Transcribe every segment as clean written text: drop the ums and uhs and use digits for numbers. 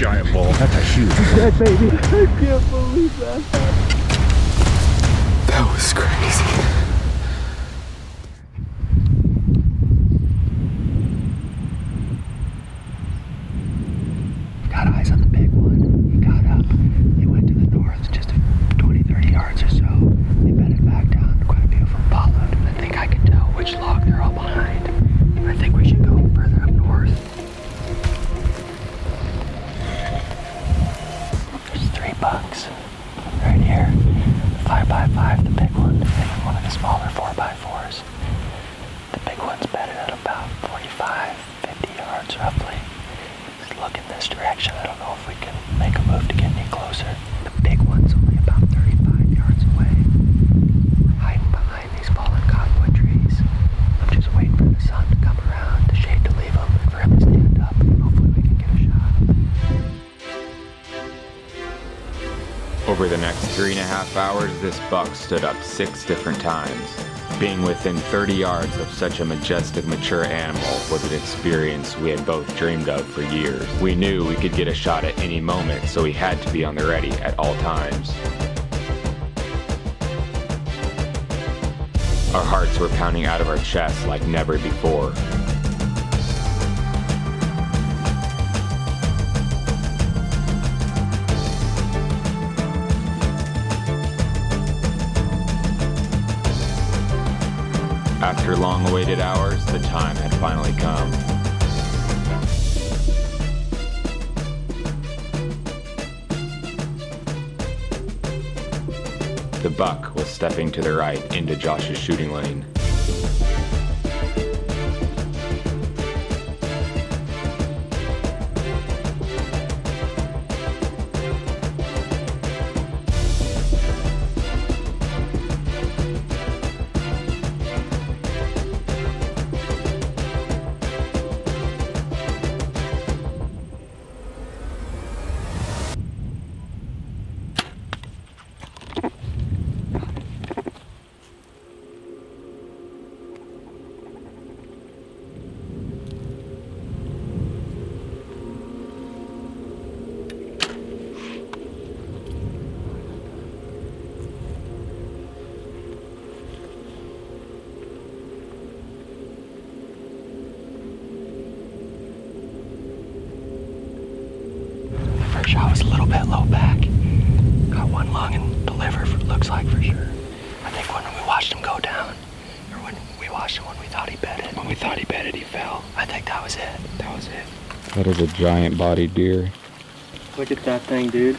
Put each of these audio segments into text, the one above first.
giant bull. That's a huge bull. Dead baby. I can't believe that. That was crazy. Got eyes on the big one. He got up. He went to the north, just 20, 30 yards or so. He bedded back down. Quite a few of them followed. I think I can tell which log they're all behind. I think we should go further up north. There's 3 bucks right here. 5x5, the big one, and one of the smaller 4x4s. The big one's bedded at about 45, 50 yards roughly. Just look in this direction. I don't know if we can make a move to get any closer. The big one's only about 35 yards away. We're hiding behind these fallen cottonwood trees. I'm just waiting for the sun to come around, the shade to leave him, and for him to stand up. Hopefully we can get a shot. Over the next 3.5 hours, this buck stood up 6 different times. Being within 30 yards of such a majestic, mature animal was an experience we had both dreamed of for years. We knew we could get a shot at any moment, so we had to be on the ready at all times. Our hearts were pounding out of our chests like never before. After long-awaited hours, the time had finally come. The buck was stepping to the right into Josh's shooting lane. Shot was a little bit low back. Got one lung and the liver, looks like, for sure. I think when we watched him go down, or when we watched him when we thought he bedded. When we thought he bedded, he fell. I think that was it. That was it. That is a giant-bodied deer. Look at that thing, dude.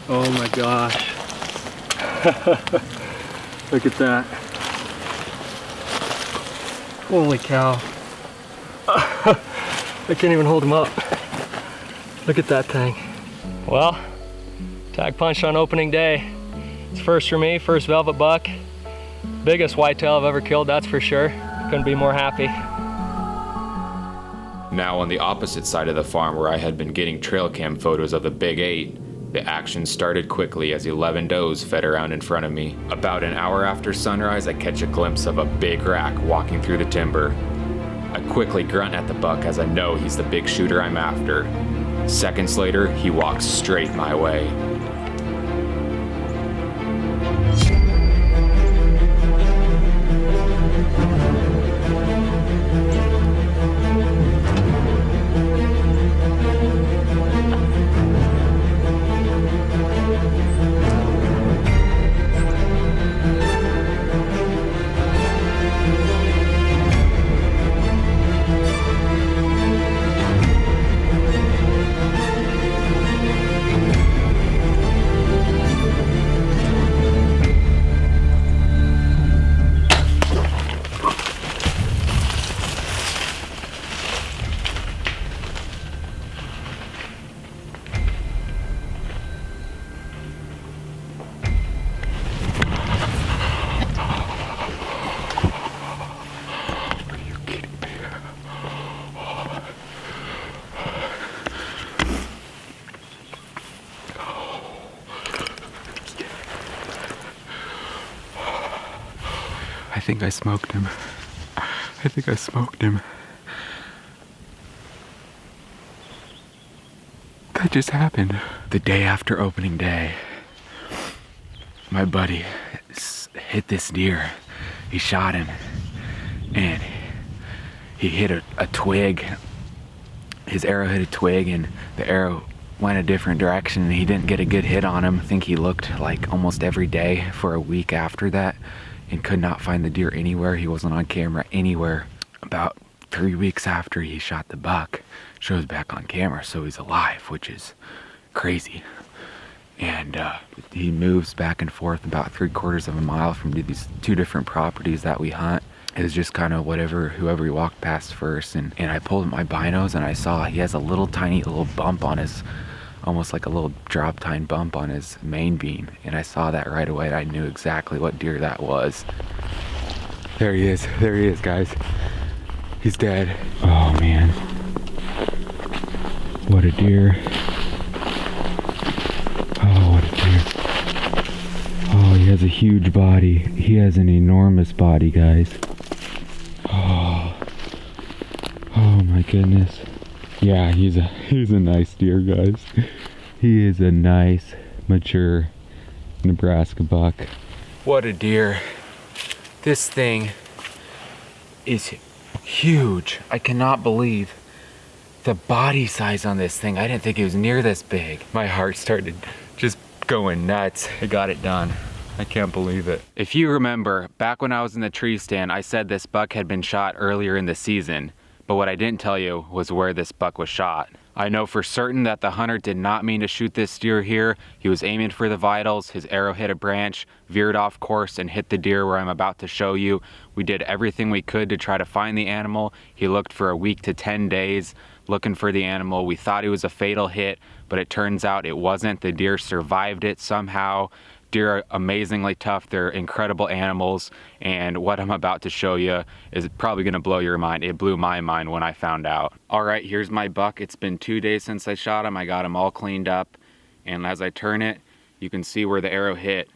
Oh my gosh. Look at that. Holy cow. I can't even hold him up. Look at that thing. Well, tag punched on opening day. It's first for me, first velvet buck. Biggest whitetail I've ever killed, that's for sure. Couldn't be more happy. Now on the opposite side of the farm where I had been getting trail cam photos of the Big 8, the action started quickly as 11 does fed around in front of me. About an hour after sunrise, I catch a glimpse of a big rack walking through the timber. I quickly grunt at the buck as I know he's the big shooter I'm after. Seconds later, he walks straight my way. I think I smoked him. I think I smoked him. that just happened? The day after opening day, my buddy hit this deer. He shot him and he hit a twig. His arrow hit a twig and the arrow went a different direction and he didn't get a good hit on him. I think he looked like almost every day for a week after that and could not find the deer anywhere. He wasn't on camera anywhere. About 3 weeks after he shot the buck, shows back on camera, so he's alive, which is crazy. And he moves back and forth about 3/4 of a mile from these 2 different properties that we hunt. It was just kind of whoever he walked past first, and I pulled my binos and I saw he has a little tiny little bump on his, almost like a little drop tine bump on his main beam, and I saw that right away and I knew exactly what deer that was. There he is, guys. He's dead. Oh man, what a deer. Oh, what a deer. Oh, he has a huge body. He has an enormous body, guys. Oh my goodness. Yeah, he's a nice deer, guys. He is a nice, mature Nebraska buck. What a deer. This thing is huge. I cannot believe the body size on this thing. I didn't think it was near this big. My heart started just going nuts. I got it done. I can't believe it. If you remember, back when I was in the tree stand, I said this buck had been shot earlier in the season, but what I didn't tell you was where this buck was shot. I know for certain that the hunter did not mean to shoot this deer here. He was aiming for the vitals, his arrow hit a branch, veered off course and hit the deer where I'm about to show you. We did everything we could to try to find the animal. He looked for a week to 10 days looking for the animal. We thought it was a fatal hit, but it turns out it wasn't. The deer survived it somehow. Deer are amazingly tough. They're incredible animals, and what I'm about to show you is probably gonna blow your mind. It blew my mind when I found out. All right, here's my buck. It's been 2 days since I shot him. I got him all cleaned up, and as I turn it, you can see where the arrow hit,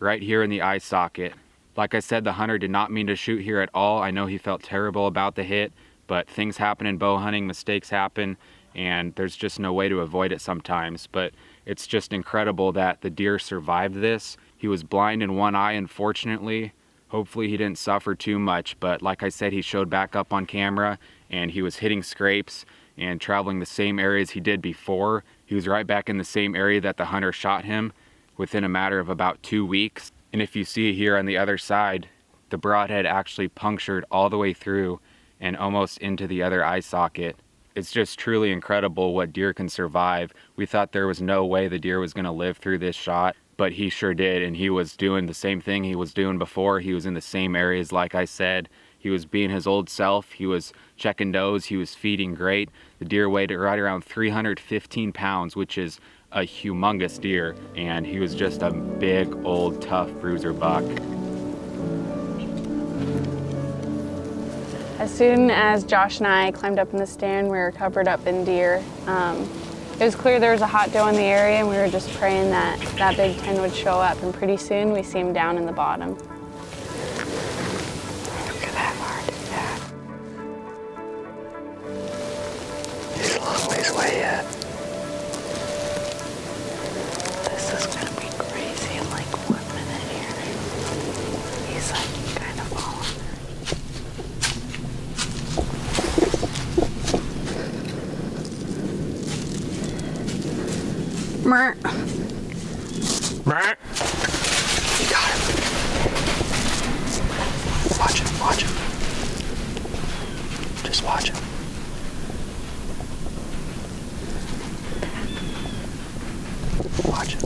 right here in the eye socket. Like I said, the hunter did not mean to shoot here at all. I know he felt terrible about the hit, but things happen in bow hunting, mistakes happen, and there's just no way to avoid it sometimes. But it's just incredible that the deer survived this. He was blind in one eye, unfortunately. Hopefully he didn't suffer too much, but like I said, he showed back up on camera and he was hitting scrapes and traveling the same areas he did before. He was right back in the same area that the hunter shot him within a matter of about 2 weeks. And if you see here on the other side, the broadhead actually punctured all the way through and almost into the other eye socket. It's just truly incredible what deer can survive. We thought there was no way the deer was gonna live through this shot, but he sure did, and he was doing the same thing he was doing before. He was in the same areas, like I said. He was being his old self. He was checking does. He was feeding great. The deer weighed right around 315 pounds, which is a humongous deer, and he was just a big, old, tough bruiser buck. As soon as Josh and I climbed up in the stand, we were covered up in deer. It was clear there was a hot doe in the area, and we were just praying that that big 10 would show up, and pretty soon we see him down in the bottom. Look at that hard, yeah. He's a long ways away yet. This is gonna be crazy in like 1 minute here. He's like kind of falling. Mer. Mer. You got him. Watch him, watch him. Just watch him. Watch him.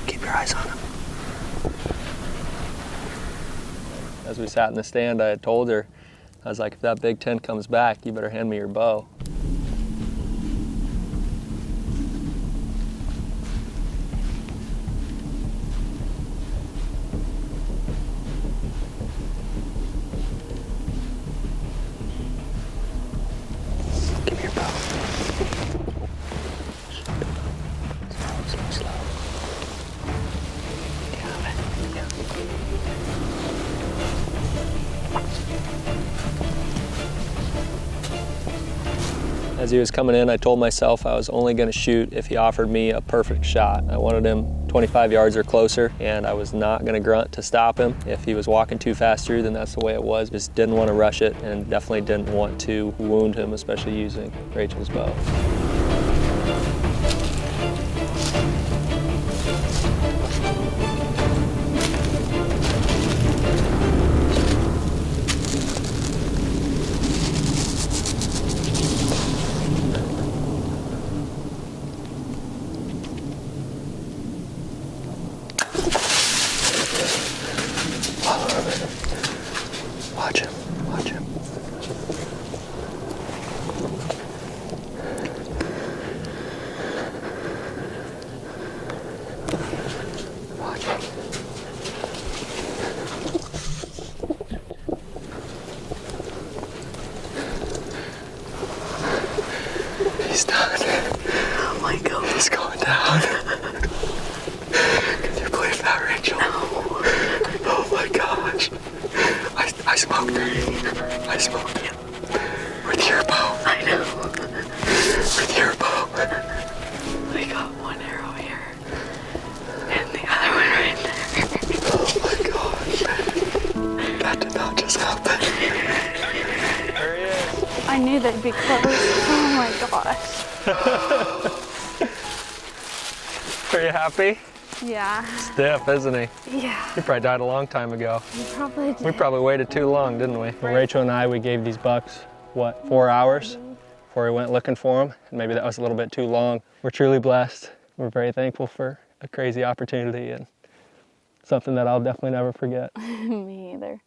Keep your eyes on him. As we sat in the stand, I had told her, I was like, if that big 10 comes back, you better hand me your bow. Give me your bow. Slow, slow. You have it. Yeah. As he was coming in, I told myself I was only gonna shoot if he offered me a perfect shot. I wanted him 25 yards or closer, and I was not gonna grunt to stop him. If he was walking too fast through, then that's the way it was. Just didn't want to rush it, and definitely didn't want to wound him, especially using Rachel's bow. Watch him, watch him. Watch him. He's done. Oh my God. He's going down. Can you believe that, Rachel? No. Oh my gosh. I smoked her. I smoked him. With your bow. I know. With your bow. I got one arrow here. And the other one right there. Oh my gosh. That did not just happen. There he is. I knew they'd be close. Oh my gosh. Are you happy? Yeah. Stiff, isn't he? Yeah. He probably died a long time ago. Probably did. We probably waited too long, didn't we? Well, Rachel and I, we gave these bucks, what, 4 hours before we went looking for them. And maybe that was a little bit too long. We're truly blessed. We're very thankful for a crazy opportunity and something that I'll definitely never forget. Me either.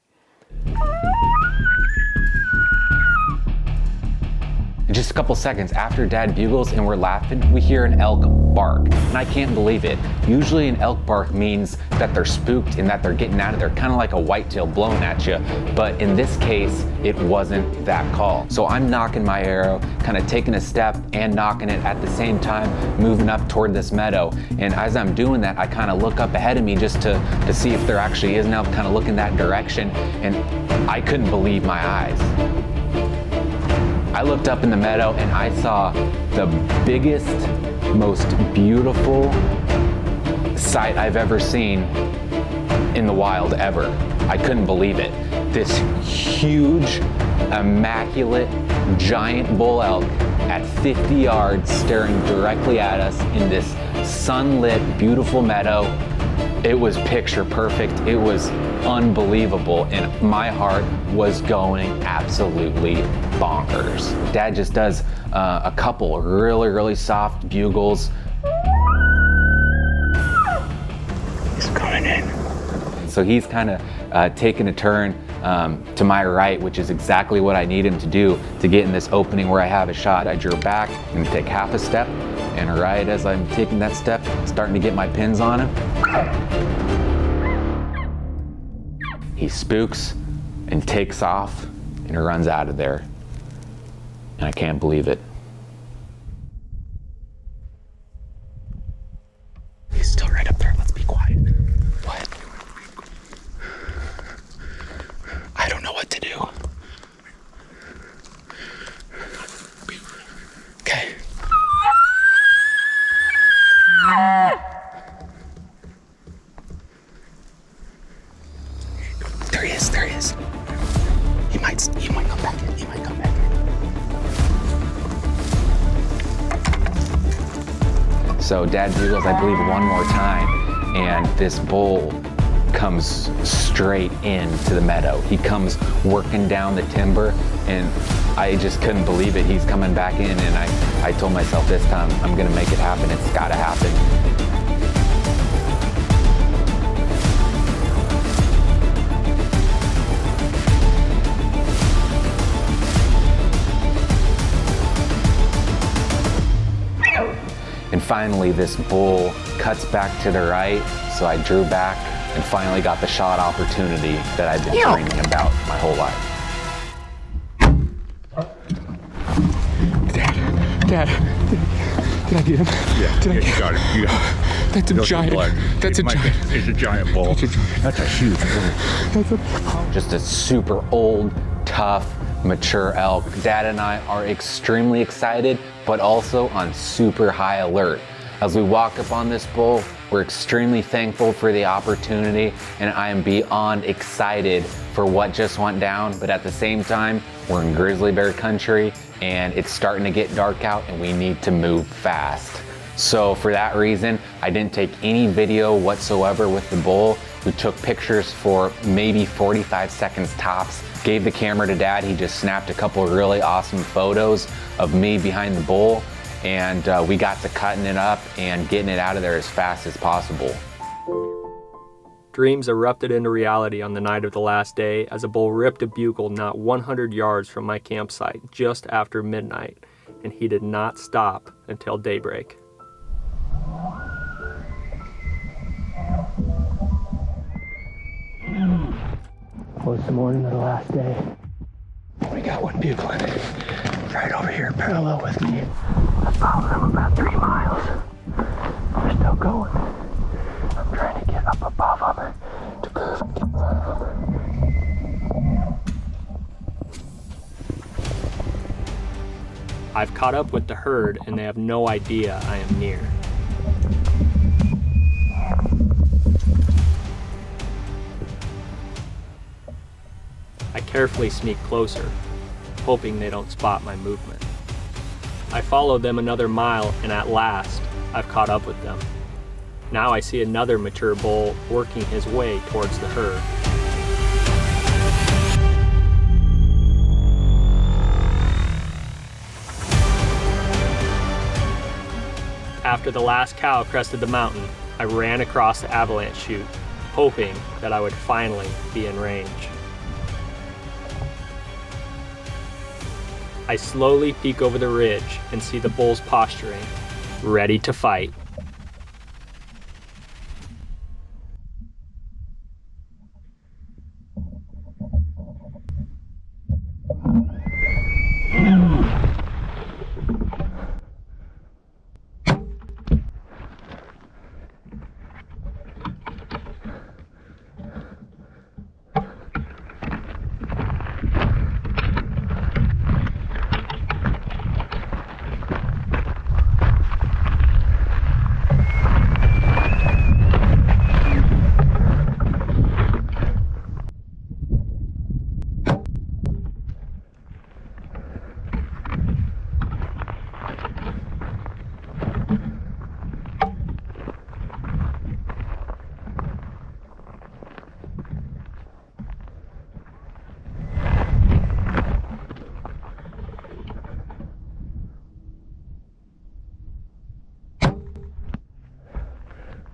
Just a couple seconds after Dad bugles and we're laughing, we hear an elk bark. And I can't believe it. Usually an elk bark means that they're spooked and that they're getting out of there, kind of like a whitetail blowing at you. But in this case, it wasn't that call. So I'm knocking my arrow, kind of taking a step and knocking it at the same time, moving up toward this meadow. And as I'm doing that, I kind of look up ahead of me just to see if there actually is an elk, kind of looking that direction. And I couldn't believe my eyes. I looked up in the meadow and I saw the biggest, most beautiful sight I've ever seen in the wild ever. I couldn't believe it. This huge, immaculate, giant bull elk at 50 yards staring directly at us in this sunlit, beautiful meadow. It was picture perfect. It was unbelievable, and my heart was going absolutely bonkers. Dad just does a couple really soft bugles. He's coming in. So he's kind of taking a turn to my right, which is exactly what I need him to do to get in this opening where I have a shot. I drew back and take half a step, and right as I'm taking that step, starting to get my pins on him, he spooks and takes off and runs out of there. And I can't believe it. He's still right up there. Let's be quiet. What? I don't know what to do. Okay. There he is, there he is. He might come back in, he might come back in. So Dad bugles, I believe, one more time, and this bull comes straight into the meadow. He comes working down the timber, and I just couldn't believe it. He's coming back in, and I told myself this time, I'm gonna make it happen. It's gotta happen. And finally, this bull cuts back to the right, so I drew back and finally got the shot opportunity that I've been dreaming about my whole life. Dad, did I get him? Yeah, Did I you get got it. You got it. That's a Go through giant. blood. That's a giant. It's a giant bull. That's a huge bull. Just a super old, tough, mature elk. Dad and I are extremely excited, but also on super high alert. As we walk up on this bull, we're extremely thankful for the opportunity, and I am beyond excited for what just went down. But at the same time, we're in grizzly bear country and it's starting to get dark out and we need to move fast. So for that reason, I didn't take any video whatsoever with the bull. We took pictures for maybe 45 seconds tops. Gave the camera to Dad. He just snapped a couple of really awesome photos of me behind the bull, and we got to cutting it up and getting it out of there as fast as possible. Dreams erupted into reality on the night of the last day as a bull ripped a bugle not 100 yards from my campsite just after midnight, and he did not stop until daybreak. Well, it's the morning of the last day. We got one bugling right over here, parallel with me. I followed him about 3 miles. We're still going. I'm trying to get up above him to prove and get in front of him. I've caught up with the herd and they have no idea I am near. I carefully sneak closer, hoping they don't spot my movement. I follow them another mile and at last, I've caught up with them. Now I see another mature bull working his way towards the herd. After the last cow crested the mountain, I ran across the avalanche chute, hoping that I would finally be in range. I slowly peek over the ridge and see the bulls posturing, ready to fight.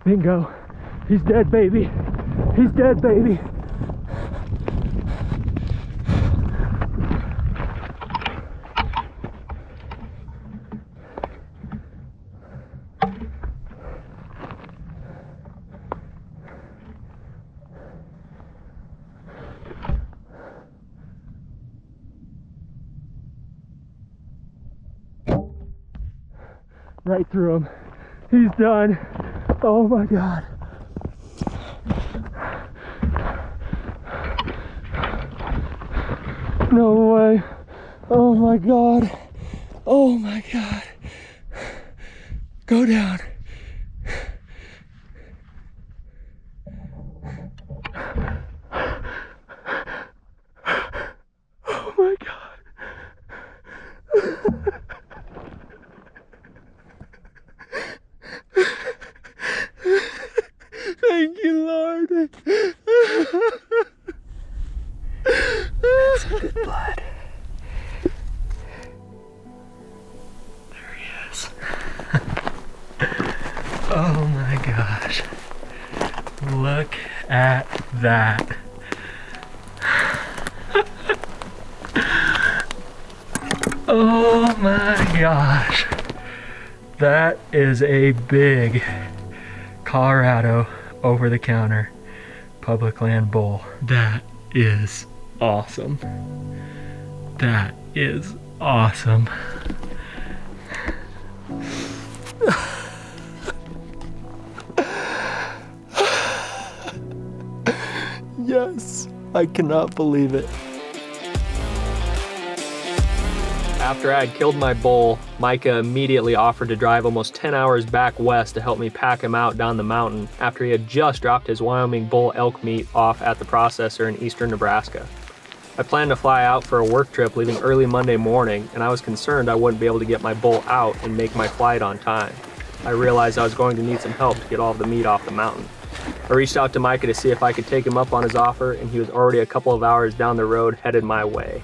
Bingo. He's dead, baby. He's dead, baby. Right through him. He's done. Oh my God. No way. Oh my God. Oh my God. Go down. Oh my God. Thank you, Lord. That's some good blood. There he is. Oh my gosh. Look at that. Oh my gosh. That is a big Colorado over-the-counter public land bull. That is awesome. That is awesome. Yes, I cannot believe it. After I had killed my bull, Micah immediately offered to drive almost 10 hours back west to help me pack him out down the mountain after he had just dropped his Wyoming bull elk meat off at the processor in eastern Nebraska. I planned to fly out for a work trip leaving early Monday morning, and I was concerned I wouldn't be able to get my bull out and make my flight on time. I realized I was going to need some help to get all of the meat off the mountain. I reached out to Micah to see if I could take him up on his offer, and he was already a couple of hours down the road headed my way.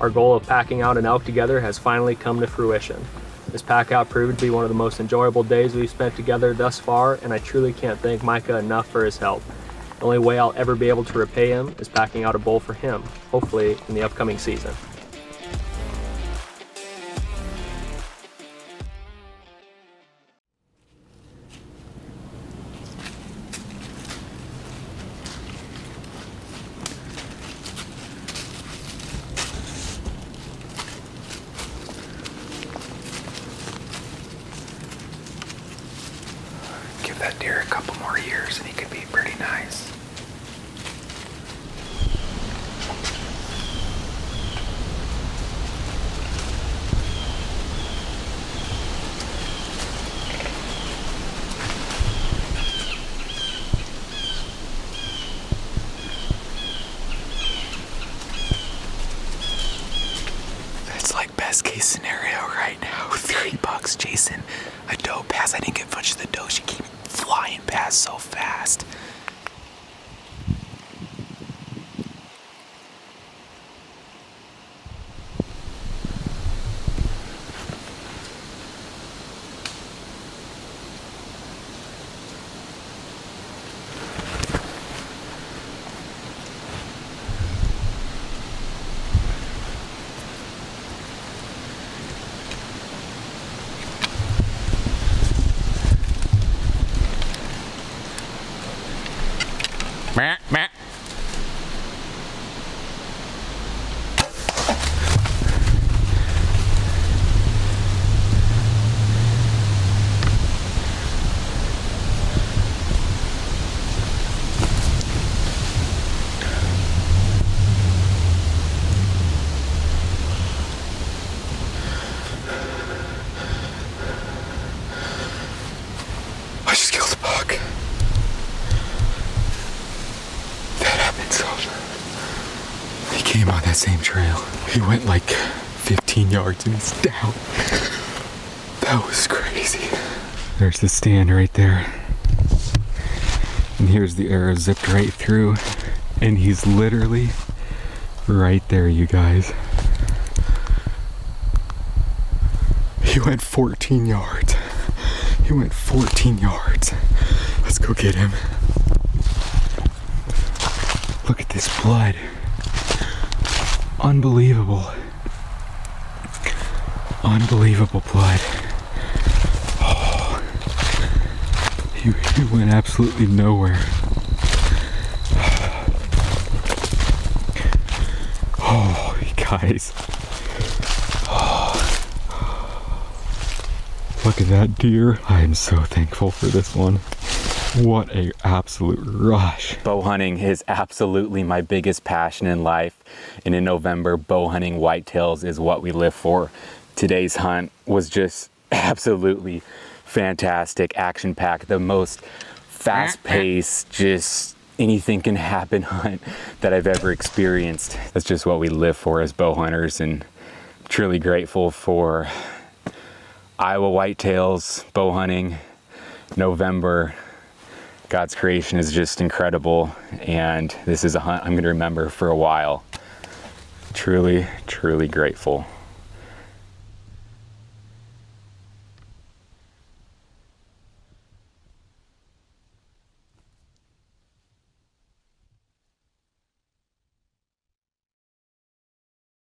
Our goal of packing out an elk together has finally come to fruition. This pack out proved to be one of the most enjoyable days we've spent together thus far, and I truly can't thank Micah enough for his help. The only way I'll ever be able to repay him is packing out a bull for him, hopefully in the upcoming season. Give that deer a couple more years and he could be pretty nice. It's like best case scenario right now. $3 chasing a doe past. I didn't get much of the doe. She came flying past so fast. Meh, meh. I just killed a buck. He came on that same trail. He went like 15 yards and he's down. That was crazy. There's the stand right there. And here's the arrow zipped right through. And he's literally right there, you guys. He went 14 yards. He went 14 yards. Let's go get him. Look at this blood. Unbelievable. Unbelievable blood. Oh, he went absolutely nowhere. Oh, you guys. Oh. Look at that deer. I am so thankful for this one. What a absolute rush. Bow hunting is absolutely my biggest passion in life, and in November, bow hunting whitetails is what we live for. Today's hunt was just absolutely fantastic, action-packed, the most fast-paced, just anything can happen hunt that I've ever experienced. That's just what we live for as bow hunters, and I'm truly grateful for Iowa whitetails, bow hunting, November. God's creation is just incredible, and this is a hunt I'm going to remember for a while. Truly, truly grateful.